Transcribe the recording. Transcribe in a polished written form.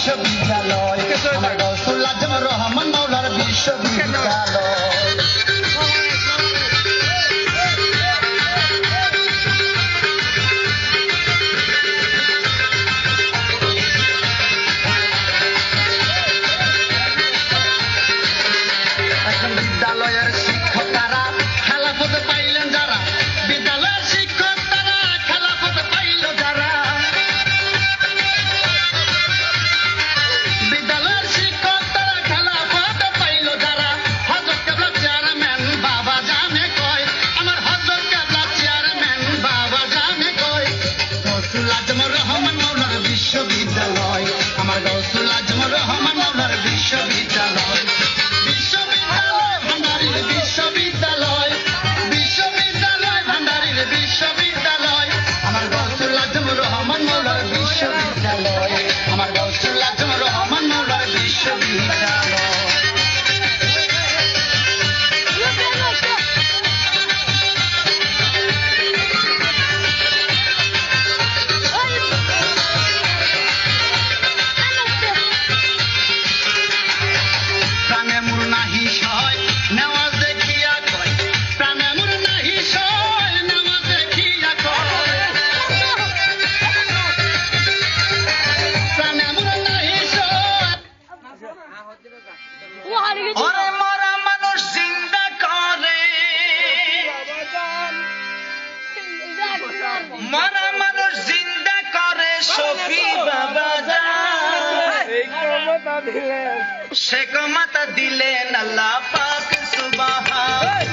বিশ্ববিদ্যালয় আমার গৌসুল আজম রহমান মৌলার বিশ্ববিদ্যালয়। বিদ্যালয়ের শিক্ষক তারা খেলাফত পাইলেন যারা, বিদ্যালয়ের শিক্ষক তারা খেলাফত পাইল যারা, বিদ্যালয়ের শিক্ষক তারা খেলাফত পাইল যারা। হযরত কেবলা চেয়ারম্যান বাবা জানে কয়, আমার হযরত কেবলা চেয়ারম্যান বাবা জানে কয়। গৌসুল আজম রহমান মৌলার বিশ্ববিদ্যালয় আমার গৌসুল আজম রহমান মৌলার বিশ্ববিদ্যালয়। বিশ্ববিদ্যালয় ভান্ডারীর বিশ্ববিদ্যালয়, বিশ্ববিদ্যালয় ভান্ডারীর বিশ্ববিদ্যালয় আমার গৌসুল আজম রহমান মৌলার বিশ্ববিদ্যালয়, আমার গৌসুল আজম রহমান মৌলার বিশ্ববিদ্যালয়। প্রাণে মুর নাহি সয় নেওয়াজ দেখিয়া কয়, প্রাণে মুর নাহি সয় নেওয়াজ দেখিয়া কয়, প্রাণে মুর নাহি সয়। ওরে মরা মানুষ জিন্দা করে, মরা মানুষ জিন্দা করে শফি বাবা জান, সে ক্ষমতা দিলেন আল্লাহ পাক সুবহান।